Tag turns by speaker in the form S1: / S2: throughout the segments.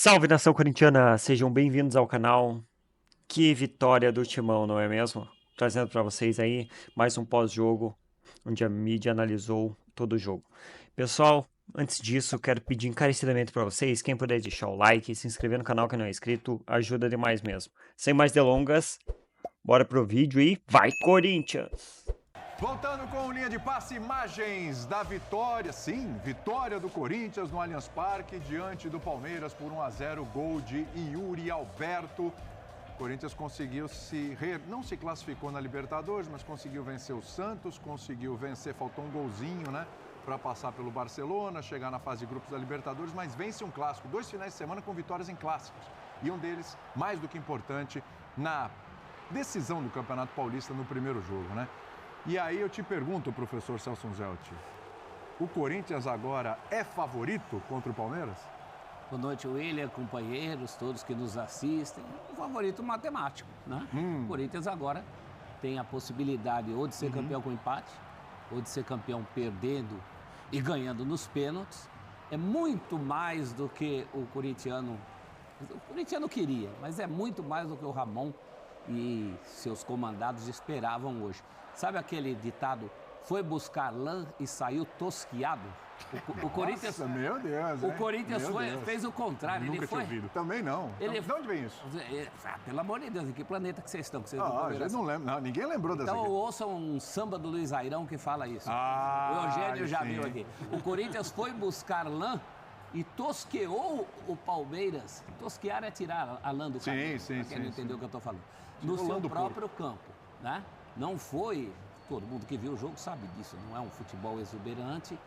S1: Salve, nação corintiana! Sejam bem-vindos ao canal. Que vitória do Timão, não é mesmo? Trazendo para vocês aí mais um pós-jogo, onde a mídia analisou todo o jogo. Pessoal, antes disso, quero pedir encarecidamente para vocês, quem puder deixar o like e se inscrever no canal que não é inscrito, ajuda demais mesmo. Sem mais delongas, bora pro vídeo e vai, Corinthians!
S2: Voltando com linha de passe, imagens da vitória, sim, vitória do Corinthians no Allianz Parque, diante do Palmeiras por 1-0, gol de Yuri Alberto. O Corinthians conseguiu não se classificou na Libertadores, mas conseguiu vencer o Santos, conseguiu vencer, faltou um golzinho, né, para passar pelo Barcelona, chegar na fase de grupos da Libertadores, mas vence um clássico, 2 finais de semana com vitórias em clássicos. E um deles, mais do que importante, na decisão do Campeonato Paulista no primeiro jogo, né? E aí eu te pergunto, professor Celso Zelt, o Corinthians agora é favorito contra o Palmeiras?
S3: Boa noite, William, companheiros, todos que nos assistem. Um favorito matemático, né? O Corinthians agora tem a possibilidade ou de ser campeão com empate, ou de ser campeão perdendo e ganhando nos pênaltis. É muito mais do que o corintiano queria, mas é muito mais do que o Ramon e seus comandados esperavam hoje. Sabe aquele ditado, foi buscar lã e saiu tosquiado? O Corinthians...
S2: Nossa, meu Deus,
S3: O Corinthians fez o contrário.
S2: Nunca tinha ouvido. Também não. De onde vem isso?
S3: Pelo amor de Deus, em que planeta que vocês estão? Que vocês
S2: a gente não lembra. Não, ninguém lembrou dessa
S3: Então
S2: aqui.
S3: ouçam um samba do Luiz Airão que fala isso. O Eugênio já viu aqui. O Corinthians foi buscar lã e tosqueou o Palmeiras. Tosquear é tirar a lã do cabelo.
S2: Sim.
S3: Quem não entendeu o que eu estou falando. No seu próprio campo, né? Não foi... Todo mundo que viu o jogo sabe disso. Não é um futebol exuberante.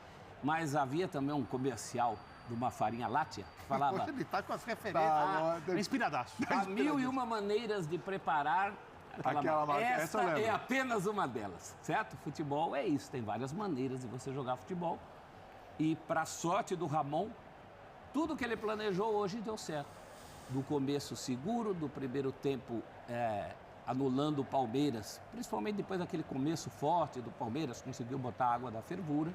S3: Mas havia também um comercial de uma farinha láctea que falava...
S4: Ele tá com as referências. Inspiradaço.
S3: Há 1001 maneiras de preparar
S2: aquela marca.
S3: Essa é apenas uma delas, certo? Futebol é isso, tem várias maneiras de você jogar futebol. E, para sorte do Ramon, tudo que ele planejou hoje deu certo. Do começo seguro, do primeiro tempo anulando o Palmeiras, principalmente depois daquele começo forte do Palmeiras, conseguiu botar água da fervura.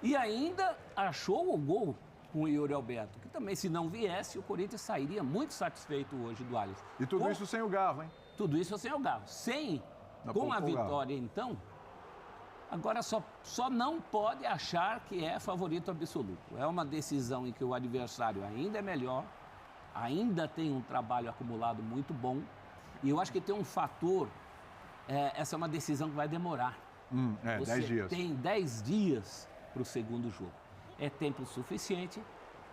S3: E ainda achou o gol com o Yuri Alberto, que também, se não viesse, o Corinthians sairia muito satisfeito hoje do Allianz.
S2: E tudo isso sem o Galo, hein?
S3: Tudo isso sem o Galo. Com a vitória, então, agora só não pode achar que é favorito absoluto. É uma decisão em que o adversário ainda é melhor, ainda tem um trabalho acumulado muito bom, e eu acho que tem um fator, essa é uma decisão que vai demorar.
S2: 10 dias.
S3: Tem 10 dias para o segundo jogo. É tempo suficiente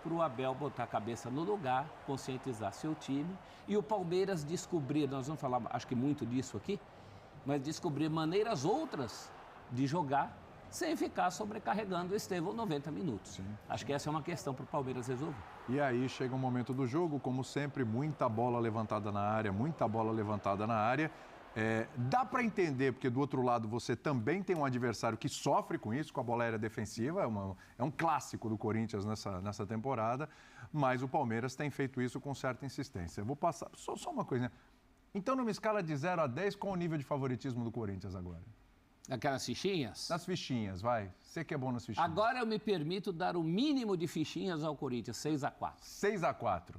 S3: para o Abel botar a cabeça no lugar, conscientizar seu time e o Palmeiras descobrir, nós vamos falar acho que muito disso aqui, mas descobrir maneiras outras de jogar sem ficar sobrecarregando o Estevão 90 minutos. Acho que essa é uma questão para o Palmeiras resolver.
S2: E aí chega um momento do jogo, como sempre, muita bola levantada na área, dá para entender, porque do outro lado você também tem um adversário que sofre com isso, com a bola aérea defensiva, é um clássico do Corinthians nessa temporada, mas o Palmeiras tem feito isso com certa insistência. Eu vou passar, só uma coisa. Então, numa escala de 0 a 10, qual o nível de favoritismo do Corinthians agora?
S3: Aquelas fichinhas?
S2: Nas fichinhas, vai. Você que é bom nas fichinhas.
S3: Agora eu me permito dar o mínimo de fichinhas ao Corinthians, 6-4.
S2: 6-4.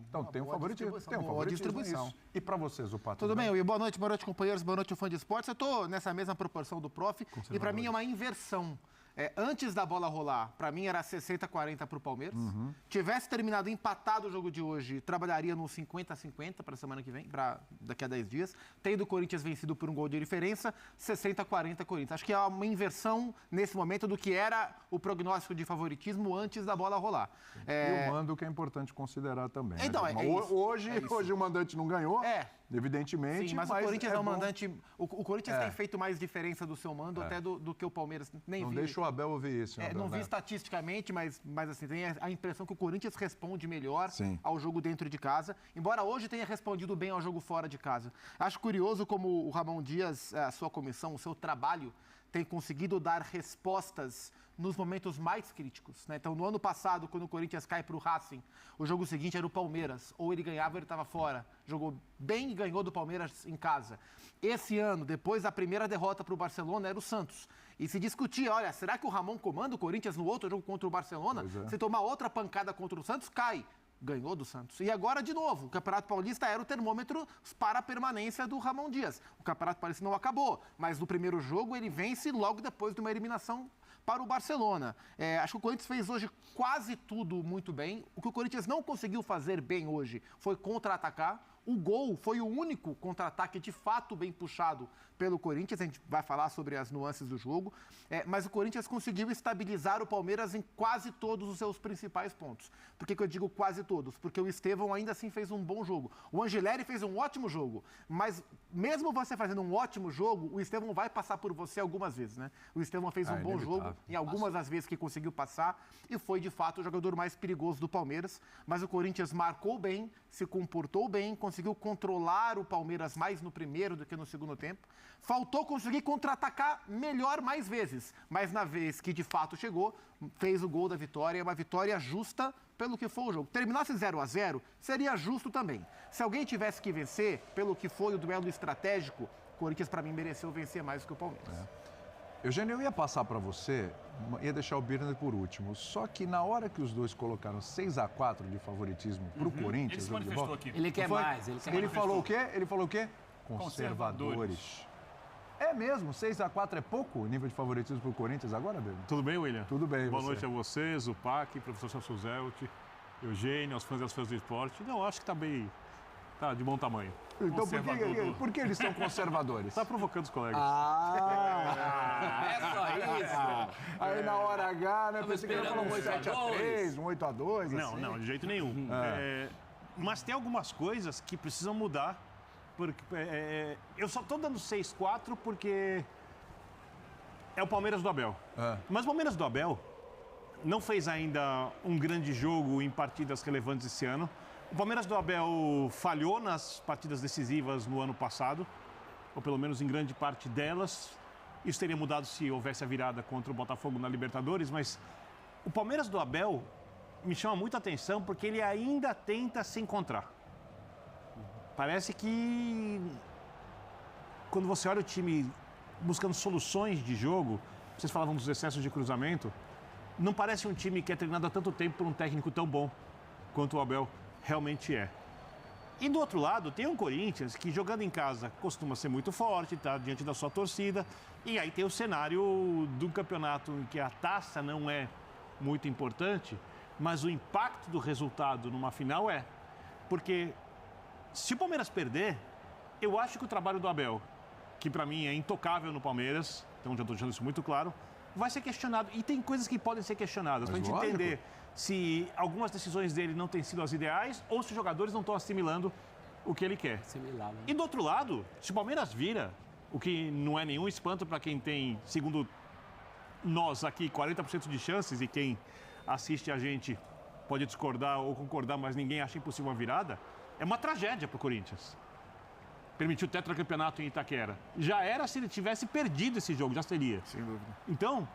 S2: Então tem um favoritismo. Tem um favoritismo. Isso. E para vocês, o Pato?
S4: Tudo bem, Will? Boa noite, companheiros. Boa noite, fã de esportes. Eu estou nessa mesma proporção do prof. E para mim é uma inversão. Antes da bola rolar, para mim era 60-40 para o Palmeiras. Tivesse terminado empatado o jogo de hoje, trabalharia no 50-50 para a semana que vem, para daqui a 10 dias. Tendo o Corinthians vencido por um gol de diferença, 60-40 Corinthians. Acho que é uma inversão nesse momento do que era o prognóstico de favoritismo antes da bola rolar.
S2: E o mando que é importante considerar também.
S4: Então,
S2: né? Hoje o mandante não ganhou. Evidentemente.
S4: Sim, mas o Corinthians é um mandante. O Corinthians tem feito mais diferença do seu mando até do que o Palmeiras.
S2: Nem vi. Deixa o Abel ouvir isso.
S4: Não vi estatisticamente, mas assim, tem a impressão que o Corinthians responde melhor ao jogo dentro de casa, embora hoje tenha respondido bem ao jogo fora de casa. Acho curioso como o Ramon Dias, a sua comissão, o seu trabalho, tem conseguido dar respostas nos momentos mais críticos, né? Então, no ano passado, quando o Corinthians cai para o Racing, o jogo seguinte era o Palmeiras. Ou ele ganhava ou ele estava fora. Jogou bem e ganhou do Palmeiras em casa. Esse ano, depois da primeira derrota para o Barcelona, era o Santos. E se discutia, olha, será que o Ramon comanda o Corinthians no outro jogo contra o Barcelona? Se tomar outra pancada contra o Santos, cai. ganhou do Santos. E agora, de novo, o Campeonato Paulista era o termômetro para a permanência do Ramon Dias. O Campeonato Paulista não acabou, mas no primeiro jogo ele vence logo depois de uma eliminação para o Barcelona. Acho que o Corinthians fez hoje quase tudo muito bem. O que o Corinthians não conseguiu fazer bem hoje foi contra-atacar. O gol foi o único contra-ataque de fato bem puxado pelo Corinthians. A gente vai falar sobre as nuances do jogo. Mas o Corinthians conseguiu estabilizar o Palmeiras em quase todos os seus principais pontos. Por que eu digo quase todos? Porque o Estevão ainda assim fez um bom jogo. O Angeleri fez um ótimo jogo. Mas mesmo você fazendo um ótimo jogo, o Estevão vai passar por você algumas vezes, né? O Estevão fez um bom jogo em algumas das vezes que conseguiu passar e foi, de fato, o jogador mais perigoso do Palmeiras. Mas o Corinthians marcou bem, se comportou bem, conseguiu controlar o Palmeiras mais no primeiro do que no segundo tempo. Faltou conseguir contra-atacar melhor mais vezes, mas na vez que de fato chegou, fez o gol da vitória, uma vitória justa pelo que foi o jogo. Terminasse 0-0, seria justo também. Se alguém tivesse que vencer, pelo que foi o duelo estratégico, o Corinthians, para mim, mereceu vencer mais do que o Palmeiras.
S2: Eugênio, eu ia passar para você, ia deixar o Birner por último, só que na hora que os dois colocaram 6-4 de favoritismo para o Corinthians...
S5: Ele se manifestou aqui.
S3: Ele quer mais.
S2: Ele falou o quê? Ele falou o quê? Conservadores. É mesmo? 6-4 é pouco o nível de favoritismo para o Corinthians agora, Birner?
S5: Tudo bem, William?
S2: Tudo bem,
S5: Boa
S2: você?
S5: noite a vocês, o PAC, professor Celso Zelt, Eugênio, aos fãs e às fãs do esporte. Não, acho que está bem... Tá de bom tamanho.
S2: Então por que eles são conservadores?
S5: Está provocando os colegas.
S3: É só isso.
S2: Aí na hora H, né? Pensei que ele ia falar um
S3: 8-3,
S2: 7-3, um 8-2.
S5: Não,
S2: assim.
S5: não, de jeito nenhum. Mas tem algumas coisas que precisam mudar. Porque, eu só estou dando 6-4 porque é o Palmeiras do Abel. Mas o Palmeiras do Abel não fez ainda um grande jogo em partidas relevantes esse ano. O Palmeiras do Abel falhou nas partidas decisivas no ano passado, ou pelo menos em grande parte delas. Isso teria mudado se houvesse a virada contra o Botafogo na Libertadores, mas o Palmeiras do Abel me chama muita atenção porque ele ainda tenta se encontrar. Parece que quando você olha o time buscando soluções de jogo, vocês falavam dos excessos de cruzamento, não parece um time que é treinado há tanto tempo por um técnico tão bom quanto o Abel realmente é. E do outro lado, tem um Corinthians que jogando em casa costuma ser muito forte, tá diante da sua torcida. E aí tem o cenário do campeonato em que a taça não é muito importante, mas o impacto do resultado numa final é. Porque se o Palmeiras perder, eu acho que o trabalho do Abel, que para mim é intocável no Palmeiras, então já estou deixando isso muito claro, vai ser questionado. E tem coisas que podem ser questionadas, para a gente entender se algumas decisões dele não têm sido as ideais ou se os jogadores não estão assimilando o que ele quer.
S3: Assimilar, né?
S5: E do outro lado, se o Palmeiras vira, o que não é nenhum espanto para quem tem, segundo nós aqui, 40% de chances, e quem assiste a gente pode discordar ou concordar, mas ninguém acha impossível uma virada, é uma tragédia para o Corinthians. Permitiu o tetracampeonato em Itaquera. Já era se ele tivesse perdido esse jogo, já seria.
S2: Sem dúvida.
S5: Então,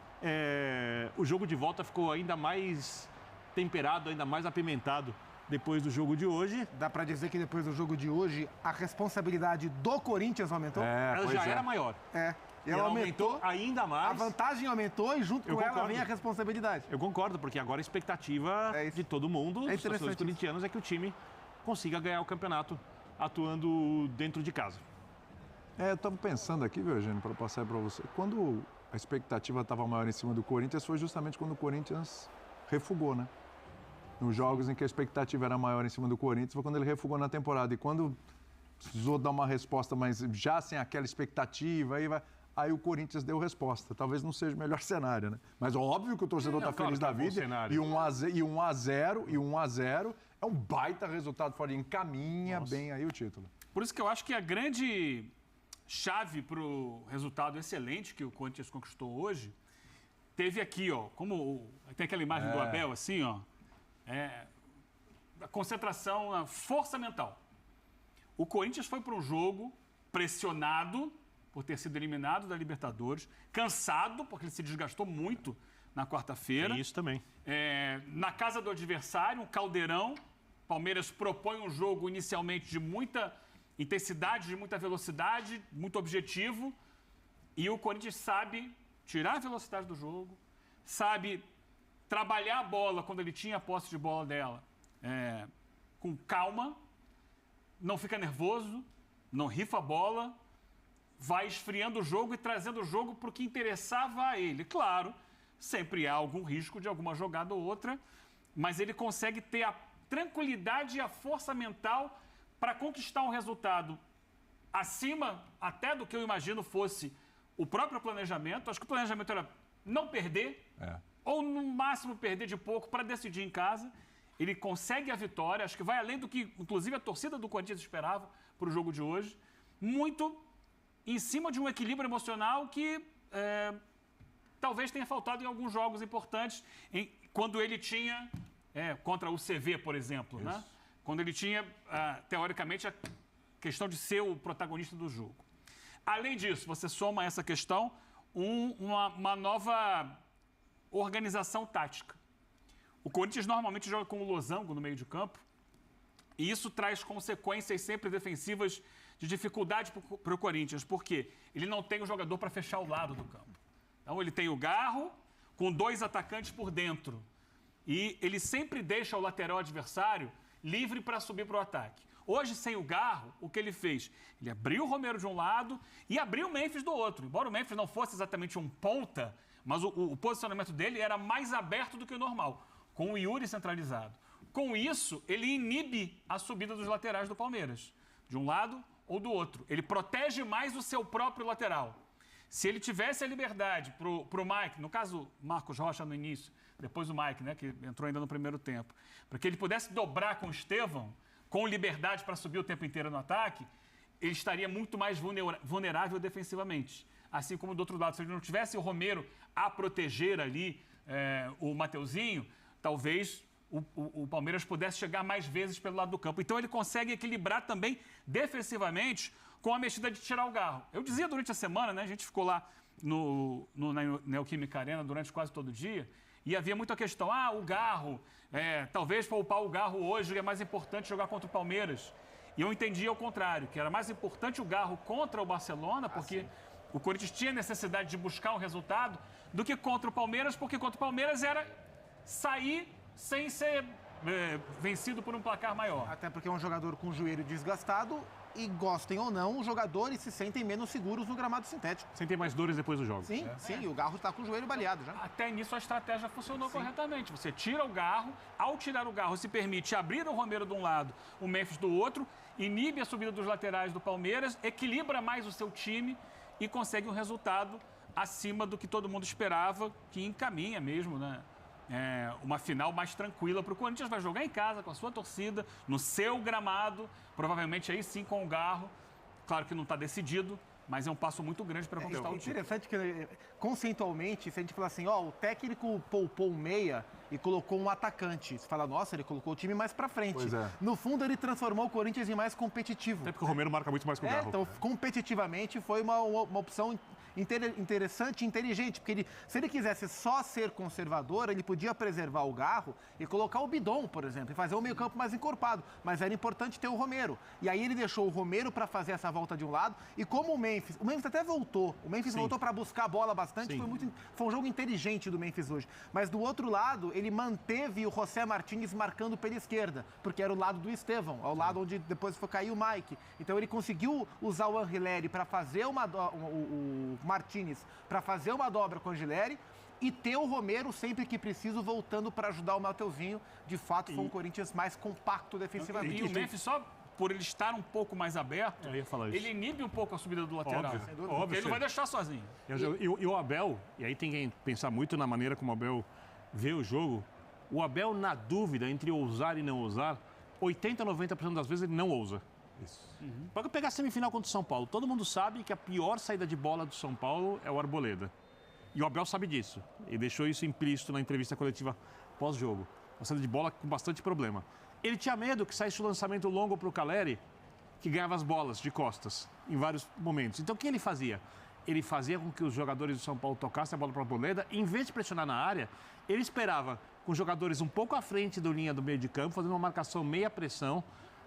S5: o jogo de volta ficou ainda mais temperado, ainda mais apimentado depois do jogo de hoje.
S4: Dá para dizer que depois do jogo de hoje, a responsabilidade do Corinthians aumentou?
S5: Ela já era maior.
S4: E ela aumentou
S5: ainda mais.
S4: A vantagem aumentou e junto com ela vem a responsabilidade.
S5: Eu concordo, porque agora a expectativa de todo mundo, dos torcedores corintianos, é que o time consiga ganhar o campeonato atuando dentro de casa.
S2: Eu estava pensando aqui, viu, Eugênio, para passar para você. Quando a expectativa estava maior em cima do Corinthians, foi justamente quando o Corinthians refugou, né? Nos jogos em que a expectativa era maior em cima do Corinthians, foi quando ele refugou na temporada. E quando precisou dar uma resposta, mas já sem aquela expectativa, aí o Corinthians deu resposta. Talvez não seja o melhor cenário, né? Mas óbvio que o torcedor está feliz da vida. E 1-0 é um baita resultado fora, encaminha bem aí o título.
S6: Por isso que eu acho que a grande chave para o resultado excelente que o Corinthians conquistou hoje, teve aqui, ó, como tem aquela imagem do Abel, assim, ó, a concentração, a força mental. O Corinthians foi para um jogo pressionado por ter sido eliminado da Libertadores, cansado, porque ele se desgastou muito na quarta-feira.
S5: Tem isso também.
S6: Na casa do adversário, um caldeirão. Palmeiras propõe um jogo inicialmente de muita intensidade, de muita velocidade, muito objetivo. E o Corinthians sabe tirar a velocidade do jogo, sabe trabalhar a bola quando ele tinha a posse de bola dela, com calma, não fica nervoso, não rifa a bola, vai esfriando o jogo e trazendo o jogo para o que interessava a ele. Claro, sempre há algum risco de alguma jogada ou outra, mas ele consegue ter a tranquilidade e a força mental para conquistar um resultado acima até do que eu imagino fosse o próprio planejamento. Acho que o planejamento era não perder, ou no máximo perder de pouco para decidir em casa. Ele consegue a vitória, acho que vai além do que, inclusive, a torcida do Corinthians esperava para o jogo de hoje. Muito em cima de um equilíbrio emocional que talvez tenha faltado em alguns jogos importantes, quando ele tinha, contra o CV, por exemplo, né? Quando ele tinha, teoricamente, a questão de ser o protagonista do jogo. Além disso, você soma a essa questão uma nova organização tática. O Corinthians normalmente joga com o losango no meio de campo e isso traz consequências sempre defensivas de dificuldade para o Corinthians, porque ele não tem um jogador para fechar o lado do campo. Então ele tem o Garro com 2 atacantes por dentro e ele sempre deixa o lateral adversário livre para subir para o ataque. Hoje, sem o Garro, o que ele fez? Ele abriu o Romero de um lado e abriu o Memphis do outro. Embora o Memphis não fosse exatamente um ponta, mas o posicionamento dele era mais aberto do que o normal, com o Yuri centralizado. Com isso, ele inibe a subida dos laterais do Palmeiras, de um lado ou do outro. Ele protege mais o seu próprio lateral. Se ele tivesse a liberdade para o Mike, no caso, Marcos Rocha no início, depois o Mike, né, que entrou ainda no primeiro tempo, para que ele pudesse dobrar com o Estevão, com liberdade para subir o tempo inteiro no ataque, ele estaria muito mais vulnerável defensivamente. Assim como do outro lado, se ele não tivesse o Romero a proteger ali o Mateuzinho, talvez o Palmeiras pudesse chegar mais vezes pelo lado do campo. Então ele consegue equilibrar também defensivamente com a mexida de tirar o Garro. Eu dizia durante a semana, né, a gente ficou lá na Neoquímica Arena durante quase todo o dia, e havia muita questão, o Garro, talvez poupar o Garro hoje é mais importante jogar contra o Palmeiras. E eu entendi ao contrário, que era mais importante o Garro contra o Barcelona, porque o Corinthians tinha necessidade de buscar um resultado, do que contra o Palmeiras, porque contra o Palmeiras era sair sem ser vencido por um placar maior.
S4: Até porque é um jogador com o joelho desgastado e, gostem ou não, os jogadores se sentem menos seguros no gramado sintético.
S5: Sentem mais dores depois do jogo.
S4: Sim, sim, e o Garro está com o joelho baleado já.
S6: Até nisso a estratégia funcionou corretamente. Você tira o Garro, ao tirar o Garro se permite abrir o Romero de um lado, o Memphis do outro, inibe a subida dos laterais do Palmeiras, equilibra mais o seu time e consegue um resultado acima do que todo mundo esperava, que encaminha mesmo, né? Uma final mais tranquila para o Corinthians. Vai jogar em casa com a sua torcida, no seu gramado, provavelmente aí sim com o Garro. Claro que não está decidido, mas é um passo muito grande para conquistar o título.
S4: É interessante que, conceitualmente, se a gente falar assim, o técnico poupou um meia e colocou um atacante. Você fala, nossa, ele colocou o time mais para frente.
S2: Pois é.
S4: No fundo, ele transformou o Corinthians em mais competitivo.
S5: Até porque o Romero marca muito mais que o Garro.
S4: Então, competitivamente, foi uma opção interessante e inteligente, porque se ele quisesse só ser conservador, ele podia preservar o Garro e colocar o Bidon, por exemplo, e fazer o meio-campo mais encorpado, mas era importante ter o Romero. E aí ele deixou o Romero para fazer essa volta de um lado, e como o Memphis até voltou, voltou para buscar a bola bastante, foi um jogo inteligente do Memphis hoje, mas do outro lado, ele manteve o José Martínez marcando pela esquerda, porque era o lado do Estevão, ao lado onde depois foi cair o Mike. Então ele conseguiu usar o Angileri para fazer o Martínez para fazer uma dobra com o Angileri e ter o Romero sempre que preciso voltando para ajudar o Mateuzinho. De fato, foi um Corinthians mais compacto defensivamente.
S6: E o Memphis, só por ele estar um pouco mais aberto, ele inibe um pouco a subida do lateral. Óbvio, ele não vai deixar sozinho.
S5: E o Abel, e aí tem que pensar muito na maneira como o Abel vê o jogo. O Abel, na dúvida entre ousar e não ousar, 80% a 90% das vezes ele não ousa. Pode pegar a semifinal contra o São Paulo. Todo mundo sabe que a pior saída de bola do São Paulo é o Arboleda. E o Abel sabe disso. Ele deixou isso implícito na entrevista coletiva pós-jogo. Uma saída de bola com bastante problema. Ele tinha medo que saísse o lançamento longo para o Caleri, que ganhava as bolas de costas em vários momentos. Então o que ele fazia? Ele fazia com que os jogadores do São Paulo tocassem a bola para o Arboleda. Em vez de pressionar na área, ele esperava com os jogadores um pouco à frente da linha do meio de campo, fazendo uma marcação meia pressão,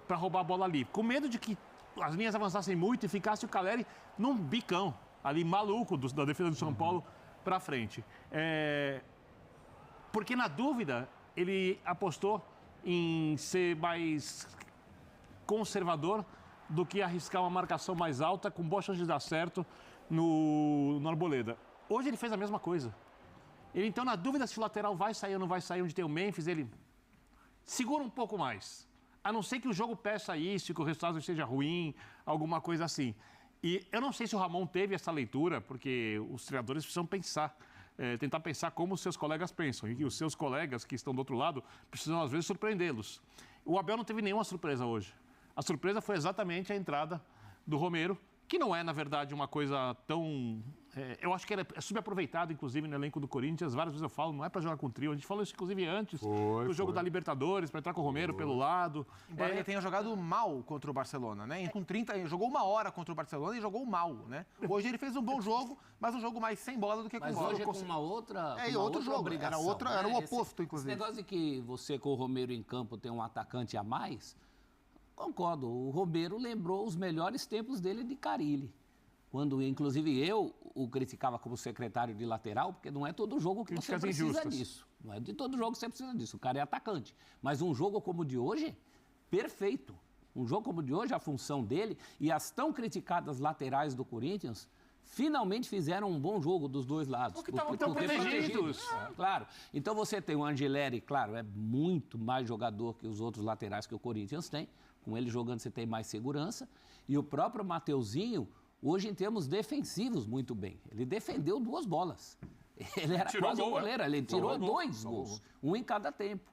S5: para roubar a bola ali, com medo de que as linhas avançassem muito e ficasse o Caleri num bicão, ali maluco da defesa do São Paulo para frente. Porque na dúvida, ele apostou em ser mais conservador do que arriscar uma marcação mais alta com boa chance de dar certo no Arboleda. Hoje ele fez a mesma coisa. Ele, então, na dúvida se o lateral vai sair ou não vai sair onde tem o Memphis, ele segura um pouco mais. A não ser que o jogo peça isso, que o resultado esteja ruim, alguma coisa assim. E eu não sei se o Ramon teve essa leitura, porque os treinadores precisam pensar, tentar pensar como os seus colegas pensam. E os seus colegas que estão do outro lado precisam, às vezes, surpreendê-los. O Abel não teve nenhuma surpresa hoje. A surpresa foi exatamente a entrada do Romero, que não é, na verdade, uma coisa tão... eu acho que ele é subaproveitado, inclusive, no elenco do Corinthians. Várias vezes eu falo, não é para jogar com trio. A gente falou isso, inclusive, antes do jogo da Libertadores, para entrar com o Romero pelo lado.
S4: Embora ele tenha jogado mal contra o Barcelona, né? Com 30, ele jogou 1 hora contra o Barcelona e jogou mal, né? Hoje ele fez um bom jogo, mas um jogo mais sem bola do que com bola.
S3: Mas hoje é com uma outra
S4: outro jogo.
S3: Obrigação,
S4: era o oposto, inclusive.
S3: Esse negócio de que você, com o Romero em campo, tem um atacante a mais, concordo. O Romero lembrou os melhores tempos dele de Carille. Quando, inclusive, eu o criticava como secretário de lateral, porque não é todo jogo que você precisa disso. Não é de todo jogo que você precisa disso. O cara é atacante. Mas um jogo como o de hoje, perfeito. Um jogo como o de hoje, a função dele e as tão criticadas laterais do Corinthians finalmente fizeram um bom jogo dos dois lados.
S5: Porque estão protegidos.
S3: Claro. Então você tem o Angeleri, claro, é muito mais jogador que os outros laterais que o Corinthians tem. Com ele jogando você tem mais segurança. E o próprio Mateuzinho, hoje em termos defensivos, muito bem. Ele defendeu 2 bolas. Ele era quase um goleiro. Ele tirou 2 gols, um em cada tempo.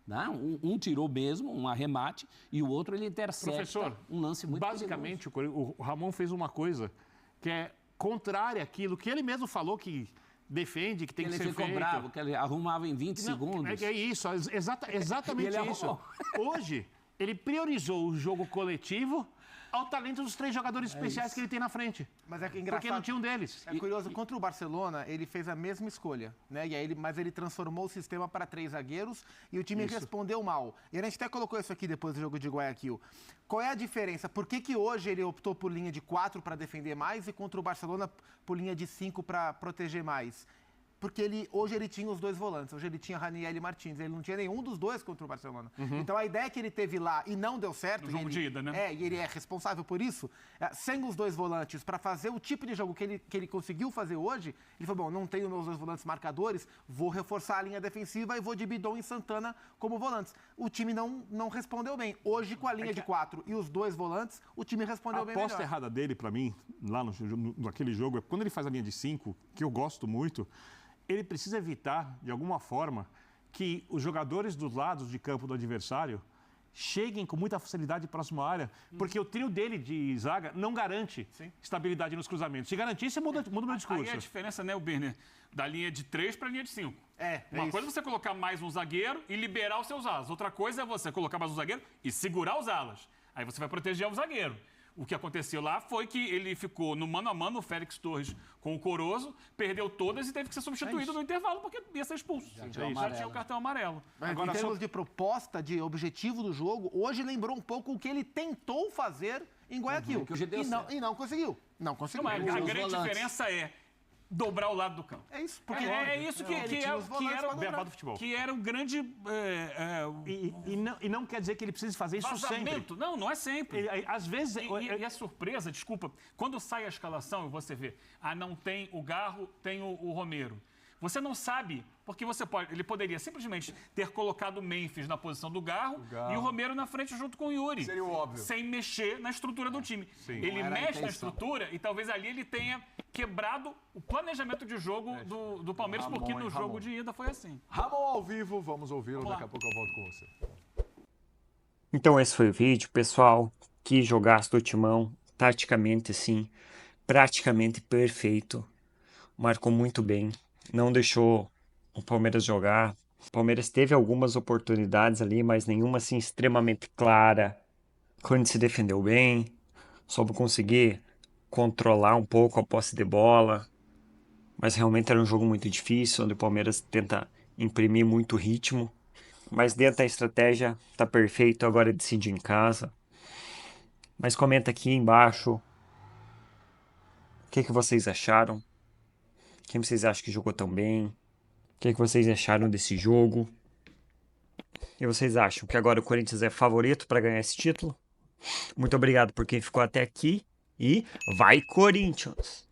S3: Né? Um tirou mesmo, um arremate, e o outro ele intercepta.
S5: Professor,
S3: um lance muito
S5: basicamente, o Ramon fez uma coisa que é contrária àquilo que ele mesmo falou que defende, que tem que ser feito.
S3: Ele ficou bravo, que ele arrumava em 20 segundos.
S5: É isso, exatamente isso. Hoje, ele priorizou o jogo coletivo ao talento dos 3 jogadores especiais que ele tem na frente.
S4: Mas é engraçado.
S5: Porque não tinha um deles.
S4: É curioso, contra o Barcelona, ele fez a mesma escolha, né? Mas ele transformou o sistema para 3 zagueiros e o time respondeu mal. E a gente até colocou isso aqui depois do jogo de Guayaquil. Qual é a diferença? Por que hoje ele optou por linha de 4 para defender mais e contra o Barcelona por linha de 5 para proteger mais? Porque hoje ele tinha os 2 volantes, hoje ele tinha Raniel e Martins, ele não tinha nenhum dos 2 contra o Barcelona. Então a ideia que ele teve lá e não deu certo,
S6: no jogo de ida, né?
S4: E ele é responsável por isso, sem os 2 volantes, para fazer o tipo de jogo que ele conseguiu fazer hoje, ele falou, bom, não tenho meus 2 volantes marcadores, vou reforçar a linha defensiva e vou de Bidon e Santana como volantes. O time não respondeu bem. Hoje, com a linha de 4 e os 2 volantes, o time respondeu bem melhor.
S5: A aposta errada dele, para mim, lá naquele jogo, é quando ele faz a linha de 5, que eu gosto muito, ele precisa evitar, de alguma forma, que os jogadores dos lados de campo do adversário cheguem com muita facilidade próximo à área, porque o trio dele de zaga não garante estabilidade nos cruzamentos. Se garantir, você muda o meu discurso.
S6: Aí a diferença, né, Birner, da linha de 3 para a linha de 5. Uma coisa é você colocar mais um zagueiro e liberar os seus alas. Outra coisa é você colocar mais um zagueiro e segurar os alas. Aí você vai proteger o zagueiro. O que aconteceu lá foi que ele ficou no mano a mano, o Félix Torres com o Corozo, perdeu todas e teve que ser substituído no intervalo porque ia ser expulso. Já tinha o cartão amarelo.
S4: Mas agora, em termos de proposta, de objetivo do jogo, hoje lembrou um pouco o que ele tentou fazer em Guayaquil. E não conseguiu. Não conseguiu.
S6: A grande diferença é dobrar o lado do campo.
S4: É isso. Porque
S6: é isso que era o beabá do futebol. Que era o grande...
S5: E não quer dizer que ele precise fazer isso sempre.
S6: Não é sempre.
S5: Às vezes...
S6: E a surpresa, desculpa, quando sai a escalação e você vê, não tem o Garro, tem o Romero. Você não sabe, porque ele poderia simplesmente ter colocado o Memphis na posição do Garro e o Romero na frente junto com o Yuri.
S2: Seria o óbvio.
S6: Sem mexer na estrutura do time. Ele mexe na estrutura e talvez ali ele tenha quebrado o planejamento de jogo do Palmeiras, porque no jogo de ida foi assim.
S2: Ramon ao vivo, vamos ouvi-lo, daqui a pouco eu volto com você.
S1: Então esse foi o vídeo, pessoal. Que jogaço do Timão, taticamente sim, praticamente perfeito. Marcou muito bem. Não deixou o Palmeiras jogar. O Palmeiras teve algumas oportunidades ali, mas nenhuma assim extremamente clara. O Corinthians se defendeu bem, soube conseguir controlar um pouco a posse de bola. Mas realmente era um jogo muito difícil, onde o Palmeiras tenta imprimir muito ritmo. Mas dentro da estratégia tá perfeito, agora decide em casa. Mas comenta aqui embaixo o que vocês acharam. Quem vocês acham que jogou tão bem? O que vocês acharam desse jogo? E vocês acham que agora o Corinthians é favorito para ganhar esse título? Muito obrigado por quem ficou até aqui e vai Corinthians!